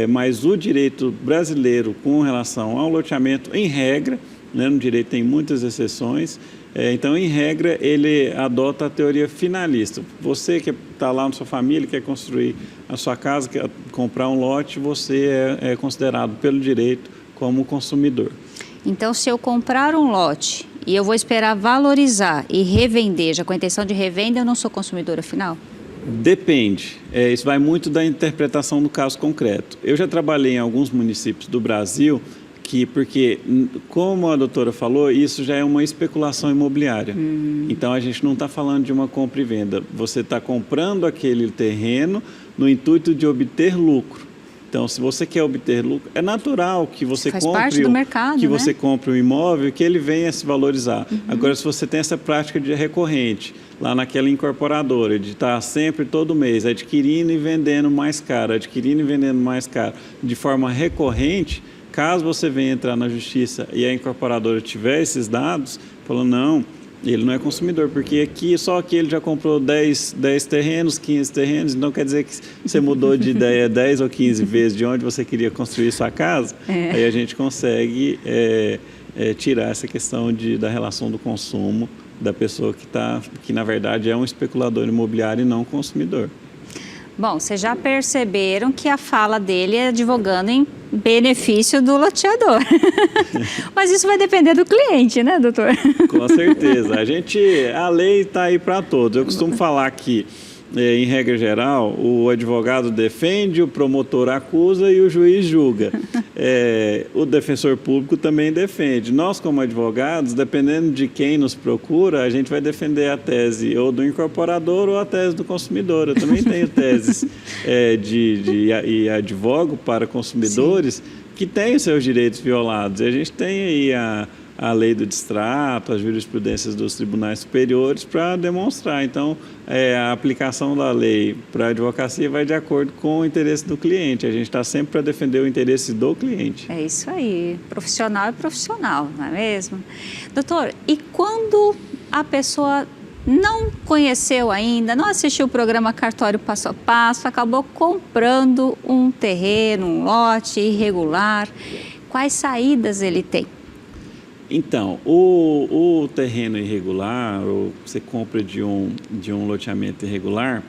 Speaker 7: mas o direito brasileiro com relação ao loteamento, em regra, né, no direito tem muitas exceções, então, em regra, ele adota a teoria finalista. Você que está lá na sua família, quer construir a sua casa, quer comprar um lote, você é considerado pelo direito como consumidor.
Speaker 2: Então, se eu comprar um lote e eu vou esperar valorizar e revender, já com a intenção de revenda, eu não sou consumidora final?
Speaker 7: Depende. Isso vai muito da interpretação do caso concreto. Eu já trabalhei em alguns municípios do Brasil porque, como a doutora falou, isso já é uma especulação imobiliária. Então, a gente não está falando de uma compra e venda. Você está comprando aquele terreno no intuito de obter lucro. Então, se você quer obter lucro, é natural que você compre um imóvel e que ele venha a se valorizar. Agora, se você tem essa prática de recorrente, lá naquela incorporadora, de estar sempre, todo mês, adquirindo e vendendo mais caro, de forma recorrente, caso você venha entrar na justiça e a incorporadora tiver esses dados, falando, não, ele não é consumidor, porque só aqui ele já comprou 10 terrenos, 15 terrenos, então quer dizer que você mudou de ideia 10 ou 15 vezes de onde você queria construir sua casa, aí a gente consegue tirar essa questão da relação do consumo da pessoa que na verdade é um especulador imobiliário e não consumidor.
Speaker 2: Bom, vocês já perceberam que a fala dele é advogando em benefício do loteador. Mas isso vai depender do cliente, né, doutor?
Speaker 7: Com certeza. A lei está aí para todos. Eu costumo falar que, em regra geral, o advogado defende, o promotor acusa e o juiz julga. O defensor público também defende. Nós, como advogados, dependendo de quem nos procura, a gente vai defender a tese ou do incorporador ou a tese do consumidor. Eu também tenho teses e advogo para consumidores que têm os seus direitos violados. E a gente tem aí a lei do distrato, as jurisprudências dos tribunais superiores para demonstrar. Então, a aplicação da lei para a advocacia vai de acordo com o interesse do cliente. A gente está sempre para defender o interesse do cliente.
Speaker 2: É isso aí. Profissional é profissional, não é mesmo? Doutor, e quando a pessoa não conheceu ainda, não assistiu o programa Cartório Passo a Passo, acabou comprando um terreno, um lote irregular, quais saídas ele tem?
Speaker 7: Então, o terreno irregular, ou você compra de um loteamento irregular,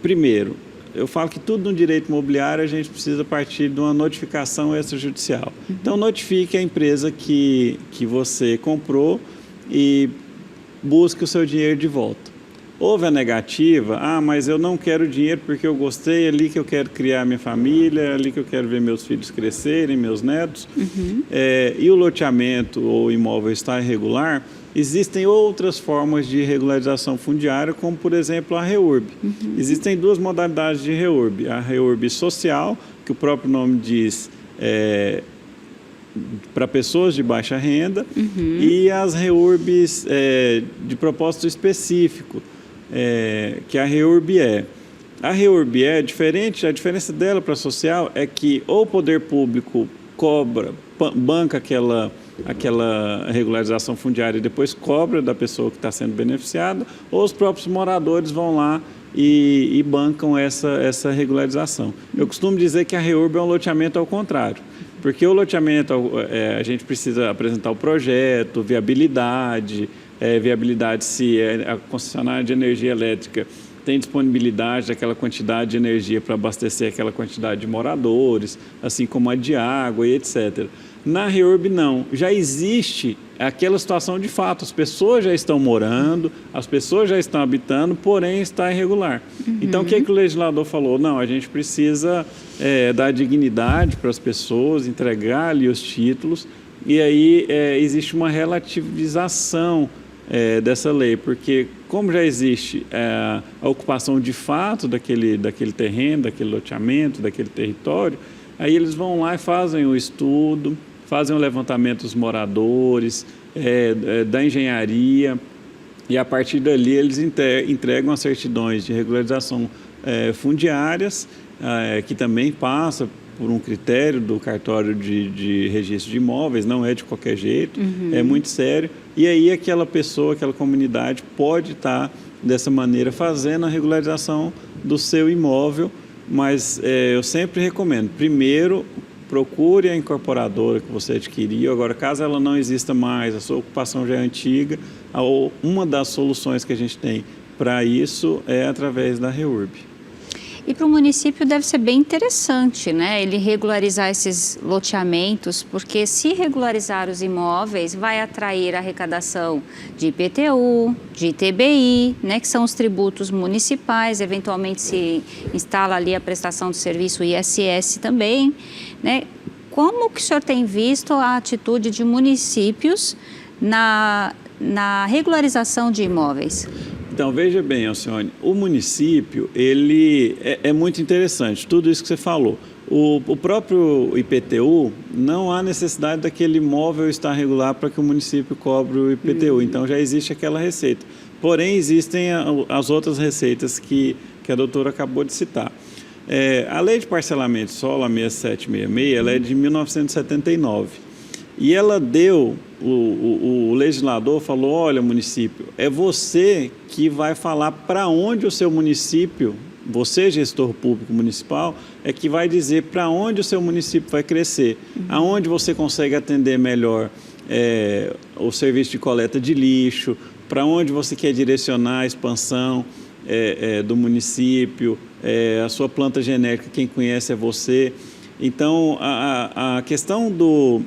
Speaker 7: primeiro, eu falo que tudo no direito imobiliário a gente precisa partir de uma notificação extrajudicial. Então, notifique a empresa que você comprou e busque o seu dinheiro de volta. Houve a negativa, mas eu não quero dinheiro porque eu gostei, é ali que eu quero criar minha família, é ali que eu quero ver meus filhos crescerem, meus netos. E o loteamento ou o imóvel está irregular, existem outras formas de regularização fundiária, como, por exemplo, a REURB. Existem duas modalidades de REURB. A REURB social, que o próprio nome diz, para pessoas de baixa renda, e as REURBs de propósito específico, que a REURB é. A REURB é diferente, a diferença dela para a social é que ou o poder público banca aquela regularização fundiária e depois cobra da pessoa que está sendo beneficiada, ou os próprios moradores vão lá e bancam essa regularização. Eu costumo dizer que a REURB é um loteamento ao contrário, porque o loteamento, a gente precisa apresentar o projeto, viabilidade se a concessionária de energia elétrica tem disponibilidade daquela quantidade de energia para abastecer aquela quantidade de moradores, assim como a de água e etc. Na REURB não, já existe aquela situação de fato, as pessoas já estão morando, as pessoas já estão habitando, porém está irregular. Então o que o legislador falou? Não, a gente precisa dar dignidade para as pessoas, entregar ali os títulos, e aí existe uma relativização dessa lei, porque como já existe a ocupação de fato daquele terreno, daquele loteamento, daquele território, aí eles vão lá e fazem o estudo, fazem o levantamento dos moradores, da engenharia, e a partir dali eles entregam as certidões de regularização fundiárias, que também passa por um critério do cartório de registro de imóveis, não é de qualquer jeito, é muito sério. E aí aquela pessoa, aquela comunidade pode estar, dessa maneira, fazendo a regularização do seu imóvel, mas eu sempre recomendo, primeiro, procure a incorporadora que você adquiriu. Agora, caso ela não exista mais, a sua ocupação já é antiga, uma das soluções que a gente tem para isso é através da REURB.
Speaker 2: E para o município deve ser bem interessante, né? Ele regularizar esses loteamentos, porque se regularizar os imóveis, vai atrair a arrecadação de IPTU, de ITBI, né? Que são os tributos municipais, eventualmente se instala ali a prestação do serviço ISS também, né? Como que o senhor tem visto a atitude de municípios na regularização de imóveis?
Speaker 7: Então, veja bem, Alcione, o município, ele é muito interessante, tudo isso que você falou. O próprio IPTU, não há necessidade daquele imóvel estar regular para que o município cobre o IPTU, então já existe aquela receita. Porém, existem as outras receitas que a doutora acabou de citar. A lei de parcelamento de solo, a 6766, ela é de 1979. E ela deu, o legislador falou, olha, município, é você que vai falar para onde o seu município, você, gestor público municipal, é que vai dizer para onde o seu município vai crescer, aonde você consegue atender melhor o serviço de coleta de lixo, para onde você quer direcionar a expansão do município, a sua planta genética, quem conhece é você. Então, a questão do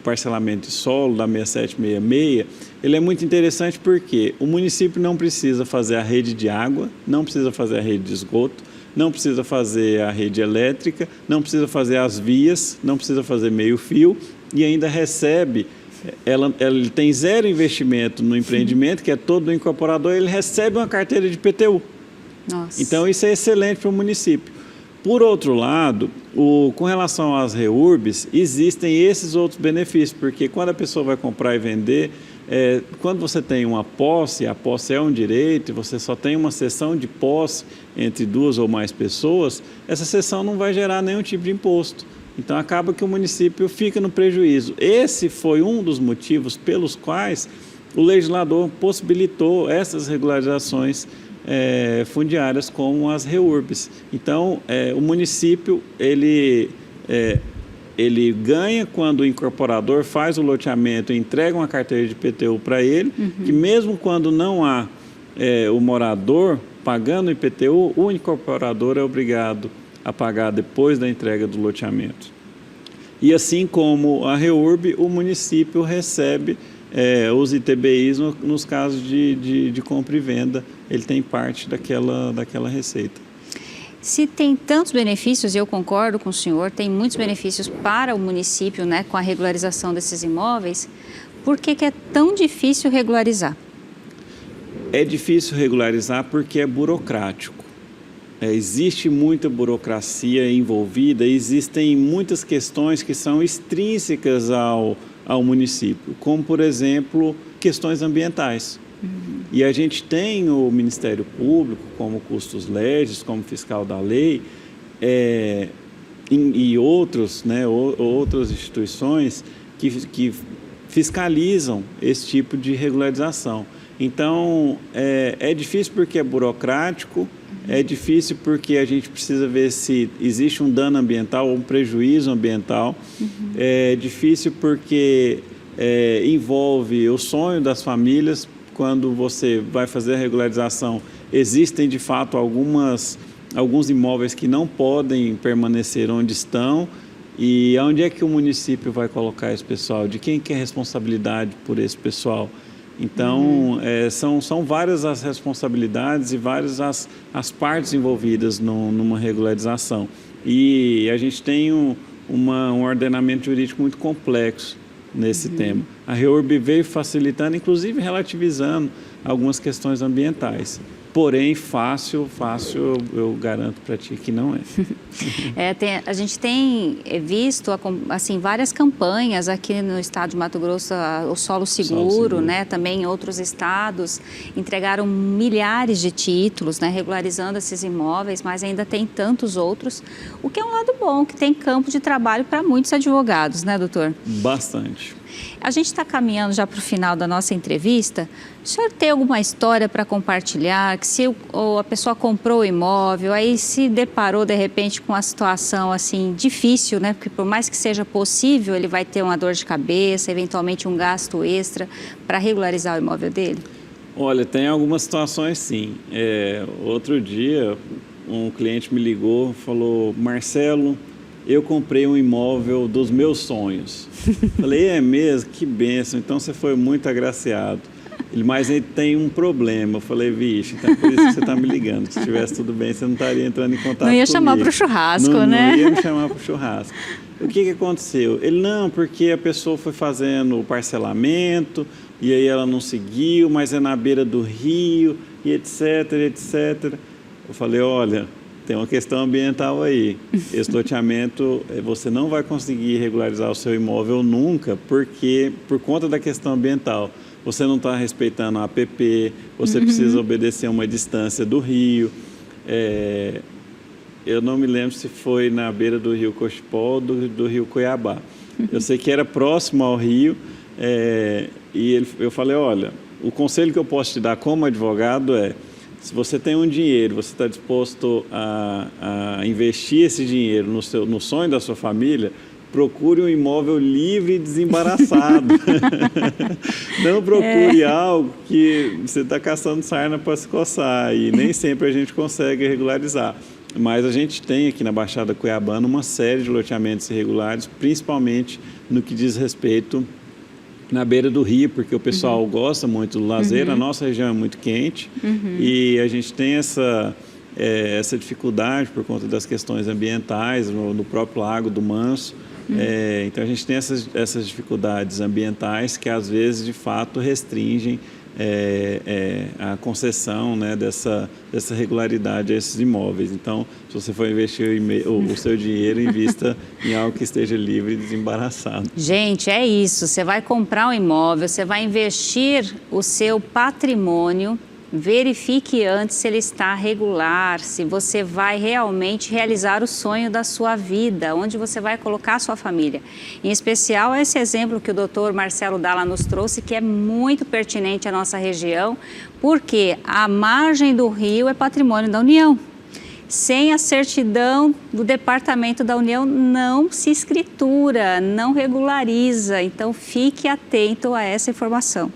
Speaker 7: parcelamento de solo, da 6766, ele é muito interessante porque o município não precisa fazer a rede de água, não precisa fazer a rede de esgoto, não precisa fazer a rede elétrica, não precisa fazer as vias, não precisa fazer meio-fio e ainda recebe, ele tem zero investimento no empreendimento, que é todo do incorporador, ele recebe uma carteira de IPTU.
Speaker 2: Nossa.
Speaker 7: Então, isso é excelente para o município. Por outro lado, com relação às REURBs, existem esses outros benefícios, porque quando a pessoa vai comprar e vender, quando você tem uma posse, a posse é um direito, e você só tem uma cessão de posse entre duas ou mais pessoas, essa cessão não vai gerar nenhum tipo de imposto. Então, acaba que o município fica no prejuízo. Esse foi um dos motivos pelos quais o legislador possibilitou essas regularizações fundiárias como as REURBs. Então, o município, ele ganha quando o incorporador faz o loteamento e entrega uma carteira de IPTU para ele, que mesmo quando não há o morador pagando o IPTU, o incorporador é obrigado a pagar depois da entrega do loteamento. E assim como a REURB, o município recebe os ITBIs nos casos de compra e venda, ele tem parte daquela receita.
Speaker 2: Se tem tantos benefícios, eu concordo com o senhor, tem muitos benefícios para o município, né, com a regularização desses imóveis, por que é tão difícil regularizar?
Speaker 7: É difícil regularizar porque é burocrático. Existe muita burocracia envolvida, existem muitas questões que são extrínsecas ao município, como, por exemplo, questões ambientais. E a gente tem o Ministério Público, como custos legis, como fiscal da lei, e outros, né, outras instituições que fiscalizam esse tipo de regularização. Então, é difícil porque é burocrático, é difícil porque a gente precisa ver se existe um dano ambiental ou um prejuízo ambiental, é difícil porque envolve o sonho das famílias. Quando você vai fazer a regularização, existem de fato alguns imóveis que não podem permanecer onde estão. E onde é que o município vai colocar esse pessoal? De quem que é a responsabilidade por esse pessoal? Então, são várias as responsabilidades e várias as partes envolvidas numa regularização. E a gente tem um ordenamento jurídico muito complexo nesse tema. A REURB veio facilitando, inclusive relativizando algumas questões ambientais. Porém, fácil, eu garanto para ti que não é.
Speaker 2: A gente tem visto assim, várias campanhas aqui no estado de Mato Grosso, o Solo Seguro, né? Também em outros estados, entregaram milhares de títulos, né? Regularizando esses imóveis, mas ainda tem tantos outros, o que é um lado bom, que tem campo de trabalho para muitos advogados, né, doutor?
Speaker 7: Bastante.
Speaker 2: A gente está caminhando já para o final da nossa entrevista. O senhor tem alguma história para compartilhar? Que se a pessoa comprou o imóvel, aí se deparou de repente com uma situação assim difícil, né? Porque por mais que seja possível, ele vai ter uma dor de cabeça, eventualmente um gasto extra para regularizar o imóvel dele?
Speaker 7: Olha, tem algumas situações sim. Outro dia, um cliente me ligou, falou: Marcelo, eu comprei um imóvel dos meus sonhos. Falei: é mesmo? Que bênção, então você foi muito agraciado. Mas ele tem um problema. Eu falei: vixe, então é por isso que você está me ligando. Se estivesse tudo bem, você não estaria entrando em contato comigo.
Speaker 2: Não ia chamar para o churrasco,
Speaker 7: né? Não ia me chamar para o churrasco. O que aconteceu? Ele: não, porque a pessoa foi fazendo o parcelamento e aí ela não seguiu, mas é na beira do rio e etc, etc. Eu falei: olha, tem uma questão ambiental aí. Esse loteamento, você não vai conseguir regularizar o seu imóvel nunca, porque por conta da questão ambiental, você não está respeitando a APP, você precisa obedecer uma distância do rio. Eu não me lembro se foi na beira do rio Cochipó ou do rio Cuiabá. Eu sei que era próximo ao rio, e eu falei: olha, o conselho que eu posso te dar como advogado é: se você tem um dinheiro, você está disposto a investir esse dinheiro no sonho da sua família, procure um imóvel livre e desembaraçado. Não procure algo que você está caçando sarna para se coçar, e nem sempre a gente consegue regularizar. Mas a gente tem aqui na Baixada Cuiabana uma série de loteamentos irregulares, principalmente no que diz respeito na beira do rio, porque o pessoal gosta muito do lazer. A nossa região é muito quente e a gente tem essa dificuldade por conta das questões ambientais no próprio Lago do Manso. Então a gente tem essas dificuldades ambientais que às vezes de fato restringem a concessão, né, dessa regularidade a esses imóveis. Então, se você for investir o seu dinheiro, invista em algo que esteja livre e desembaraçado.
Speaker 2: Gente, é isso. Você vai comprar um imóvel, você vai investir o seu patrimônio. Verifique antes se ele está regular, se você vai realmente realizar o sonho da sua vida, onde você vai colocar a sua família. Em especial, esse exemplo que o doutor Marcelo Dalla nos trouxe, que é muito pertinente à nossa região, porque a margem do rio é patrimônio da União. Sem a certidão do Departamento da União, não se escritura, não regulariza. Então, fique atento a essa informação.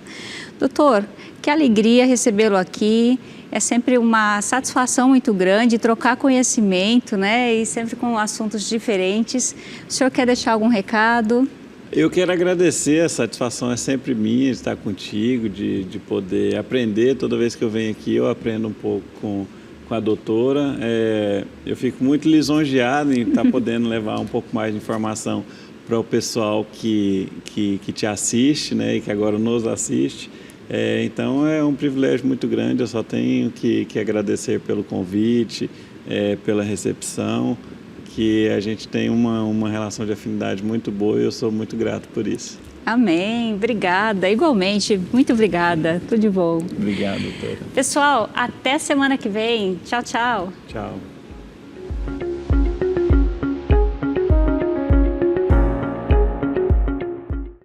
Speaker 2: Doutor, que alegria recebê-lo aqui. É sempre uma satisfação muito grande trocar conhecimento, né? E sempre com assuntos diferentes. O senhor quer deixar algum recado?
Speaker 7: Eu quero agradecer, a satisfação é sempre minha de estar contigo, de poder aprender. Toda vez que eu venho aqui, eu aprendo um pouco com a doutora. Eu fico muito lisonjeado em estar podendo levar um pouco mais de informação para o pessoal que te assiste, né? E que agora nos assiste. Então é um privilégio muito grande, eu só tenho que agradecer pelo convite, pela recepção, que a gente tem uma relação de afinidade muito boa e eu sou muito grato por isso.
Speaker 2: Amém, obrigada, igualmente, muito obrigada, tudo de bom.
Speaker 7: Obrigado, doutora.
Speaker 2: Pessoal, até semana que vem, tchau, tchau.
Speaker 7: Tchau.